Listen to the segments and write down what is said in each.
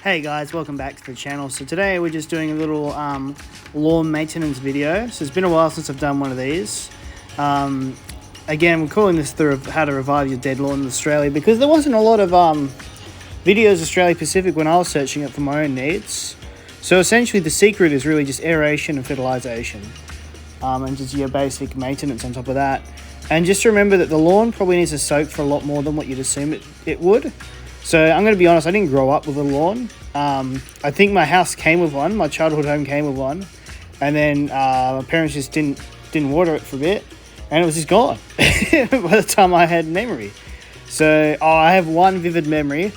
Hey guys, welcome back to the channel. So today we're just doing a little lawn maintenance video. So it's been a while since I've done one of these. Again, we're calling this how to revive your dead lawn in Australia, because there wasn't a lot of videos Australia Pacific when I was searching it for my own needs. So essentially the secret is really just aeration and fertilization, and just your basic maintenance on top of that. And just remember that the lawn probably needs to soak for a lot more than what you'd assume it would. So I'm going to be honest, I didn't grow up with a lawn. I think my house came with one, my childhood home came with one, and then my parents just didn't water it for a bit, and it was just gone by the time I had memory. So I have one vivid memory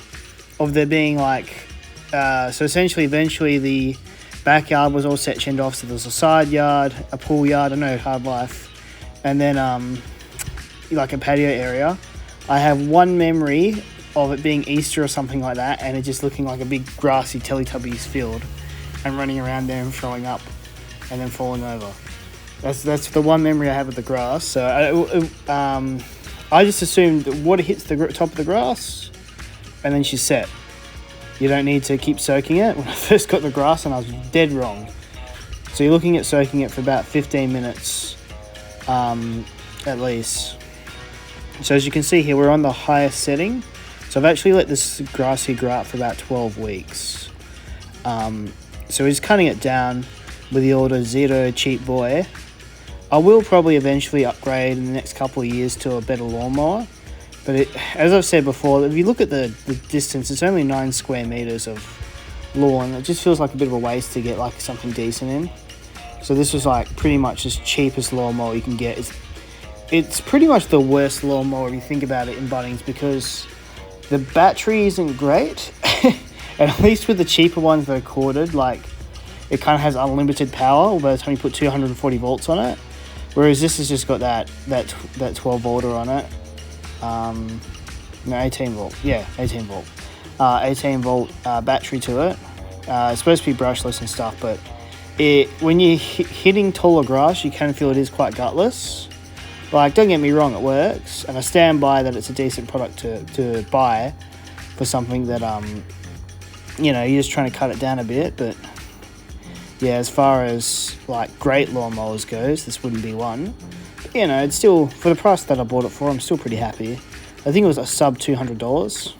of there being so essentially eventually the backyard was all sectioned off, so there was a side yard, a pool yard, I know, hard life, and then like a patio area. I have one memory of it being Easter or something like that, and it just looking like a big grassy Teletubbies field, and running around there and throwing up and then falling over. That's the one memory I have of the grass. So I just assumed that water hits the top of the grass and then she's set. You don't need to keep soaking it. When I first got the grass, and I was dead wrong. So you're looking at soaking it for about 15 minutes at least. So as you can see here, we're on the highest setting. So I've actually let this grass here grow out for about 12 weeks. So we're just cutting it down with the old Ozito cheap boy. I will probably eventually upgrade in the next couple of years to a better lawnmower. But as I've said before, if you look at the distance, it's only 9 square meters of lawn. It just feels like a bit of a waste to get like something decent in. So this was like pretty much as cheapest lawnmower you can get. It's pretty much the worst lawnmower if you think about it in Bunnings, because the battery isn't great. And at least with the cheaper ones that are corded, like, it kind of has unlimited power by the time you put 240 volts on it. Whereas this has just got that 12 volter on it. No, 18 volt. Yeah, 18 volt. 18 volt battery to it. It's supposed to be brushless and stuff, but when you're hitting taller grass, you can feel it is quite gutless. Like, don't get me wrong, it works, and I stand by that it's a decent product to buy for something that, you're just trying to cut it down a bit. But yeah, as far as like great lawnmowers goes, this wouldn't be one. But, it's still, for the price that I bought it for, I'm still pretty happy. I think it was a sub $200.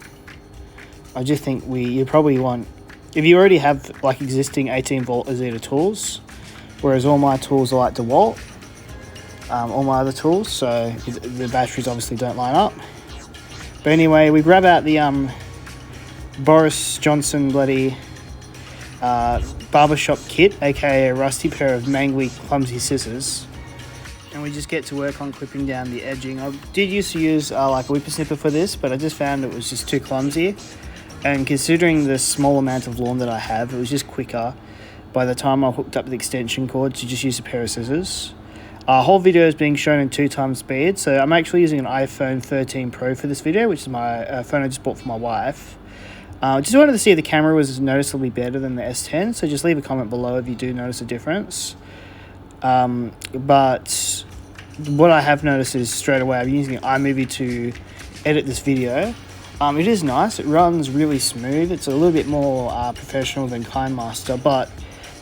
I just think you probably want, if you already have like existing 18 volt Ozito tools, whereas all my tools are like DeWalt, all my other tools, so the batteries obviously don't line up. But anyway, we grab out the Boris Johnson bloody barbershop kit, aka a rusty pair of mangly clumsy scissors, and we just get to work on clipping down the edging. I did used to use like a whipper snipper for this, but I just found it was just too clumsy, and considering the small amount of lawn that I have, it was just quicker by the time I hooked up the extension cord to just use a pair of scissors. Whole video is being shown in 2x speed, so I'm actually using an iPhone 13 Pro for this video, which is my phone I just bought for my wife. Just wanted to see if the camera was noticeably better than the S10, so just leave a comment below if you do notice a difference. But what I have noticed is straight away I'm using iMovie to edit this video. It is nice, it runs really smooth, it's a little bit more professional than KineMaster, but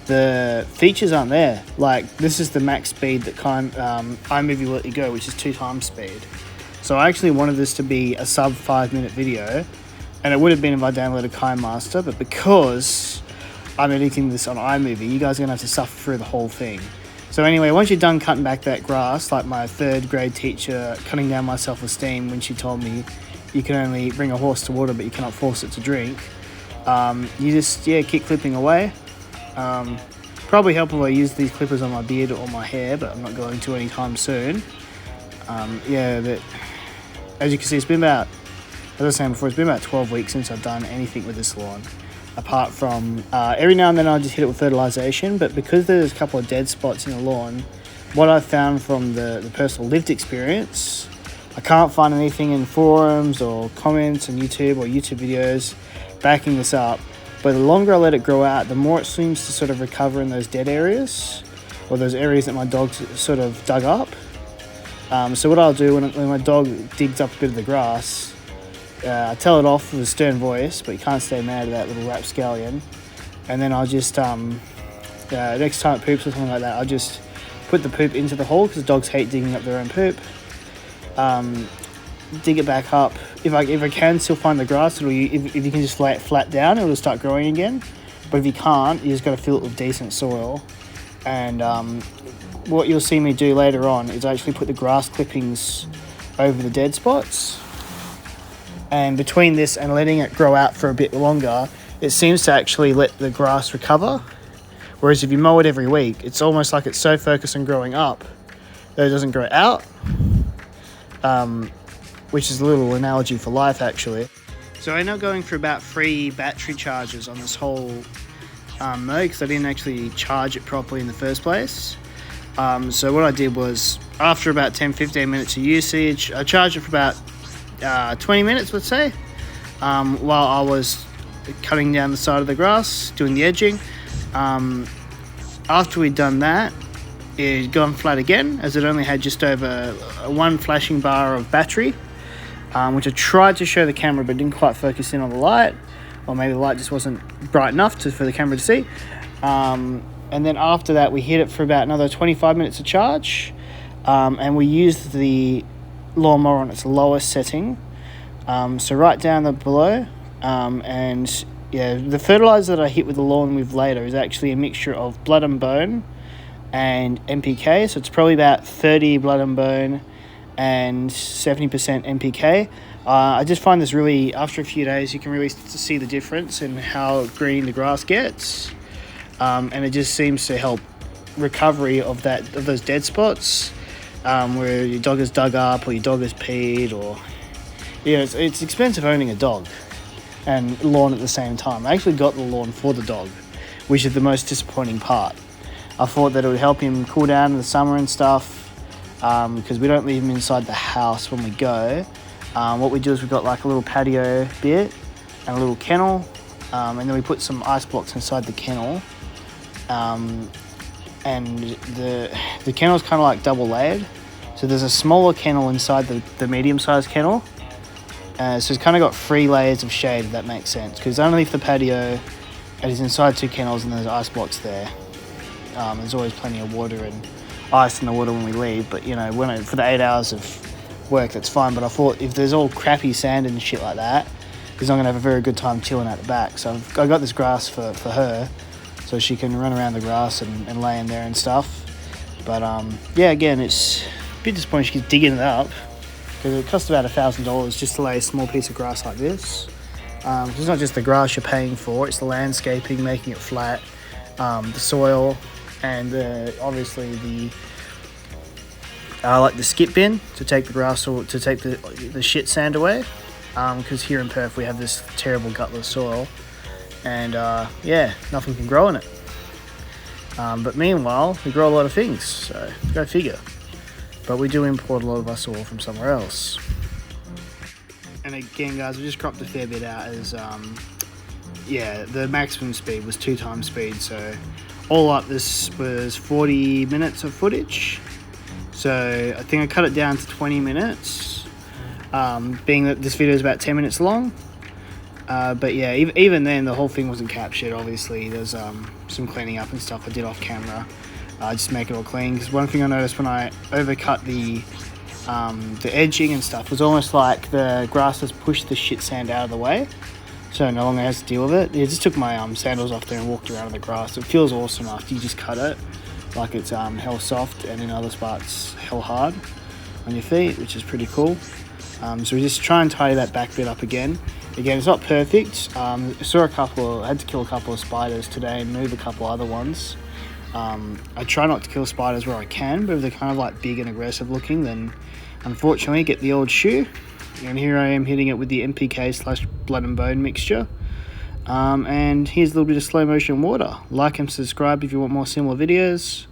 the features aren't there. Like, this is the max speed that iMovie will let you go, which is 2x speed. So I actually wanted this to be a sub 5 minute video, and it would have been if I downloaded KineMaster, but because I'm editing this on iMovie, you guys are gonna have to suffer through the whole thing. So anyway, once you're done cutting back that grass, like my 3rd grade teacher cutting down my self-esteem when she told me you can only bring a horse to water but you cannot force it to drink, you just keep clipping away. Probably help if I use these clippers on my beard or my hair, but I'm not going to anytime soon. But as you can see, it's been about, as I was saying before, it's been about 12 weeks since I've done anything with this lawn, apart from every now and then I'll just hit it with fertilization. But because there's a couple of dead spots in the lawn, what I've found from the personal lived experience, I can't find anything in forums or comments on YouTube or YouTube videos backing this up. But the longer I let it grow out, the more it seems to sort of recover in those dead areas, or those areas that my dog sort of dug up. So what I'll do when my dog digs up a bit of the grass, I tell it off with a stern voice, but you can't stay mad at that little rapscallion. And then I'll just, next time it poops or something like that, I'll just put the poop into the hole, because dogs hate digging up their own poop. Dig it back up. If I can still find the grass, if you can just lay it flat down, it'll start growing again. But if you can't, you just got to fill it with decent soil. And what you'll see me do later on is actually put the grass clippings over the dead spots. And between this and letting it grow out for a bit longer, it seems to actually let the grass recover. Whereas if you mow it every week, it's almost like it's so focused on growing up that it doesn't grow out. Which is a little analogy for life, actually. So I ended up going for about 3 battery charges on this whole mow, because I didn't actually charge it properly in the first place. So what I did was, after about 10-15 minutes of usage, I charged it for about 20 minutes, let's say, while I was cutting down the side of the grass, doing the edging. After we'd done that, it had gone flat again, as it only had just over 1 flashing bar of battery, which I tried to show the camera but didn't quite focus in on the light, or maybe the light just wasn't bright enough for the camera to see. And then after that, we hit it for about another 25 minutes of charge, and we used the lawnmower on its lowest setting, so right down below. And yeah, the fertilizer that I hit with the lawn with later is actually a mixture of Blood and Bone and NPK, so it's probably about 30 Blood and Bone and 70% NPK. I just find this really, after a few days, you can really see the difference in how green the grass gets, and it just seems to help recovery of those dead spots, where your dog has dug up or your dog has peed, or it's expensive owning a dog and lawn at the same time. I actually got the lawn for the dog, which is the most disappointing part. I thought that it would help him cool down in the summer and stuff, because we don't leave him inside the house when we go. What we do is we've got like a little patio bit and a little kennel, and then we put some ice blocks inside the kennel. And the kennel's kind of like double layered. So there's a smaller kennel inside the medium-sized kennel. So it's kind of got 3 layers of shade, if that makes sense. Because underneath the patio, it is inside 2 kennels, and there's ice blocks there. There's always plenty of water and ice in the water when we leave. But, for the 8 hours of work, that's fine. But I thought if there's all crappy sand and shit like that, he's not going to have a very good time chilling at the back. So I got this grass for her, so she can run around the grass and lay in there and stuff. But, again, it's a bit disappointing she keeps digging it up, because it costs about $1,000 just to lay a small piece of grass like this. It's not just the grass you're paying for, it's the landscaping, making it flat, the soil, and obviously the skip bin to take the grass, or to take the shit sand away, because here in Perth we have this terrible gutless soil, and nothing can grow in it. But meanwhile, we grow a lot of things, so go figure. But we do import a lot of our soil from somewhere else. And again, guys, we just cropped a fair bit out, as the maximum speed was 2 times speed, so all up this was 40 minutes of footage. So I think I cut it down to 20 minutes, being that this video is about 10 minutes long. But yeah, even then the whole thing wasn't captured. Obviously there's some cleaning up and stuff I did off camera, just make it all clean. Because one thing I noticed when I overcut the edging and stuff was almost like the grass has pushed the shit sand out of the way, so no longer has to deal with it. I just took my sandals off there and walked around in the grass. It feels awesome after you just cut it, like it's hell soft, and in other spots hell hard on your feet, which is pretty cool. So we just try and tidy that back bit up again. Again, it's not perfect. I had to kill a couple of spiders today and move a couple other ones. I try not to kill spiders where I can, but if they're kind of like big and aggressive looking, then unfortunately get the old shoe. And here I am hitting it with the NPK / Blood and Bone mixture. And here's a little bit of slow motion water. Like and subscribe if you want more similar videos.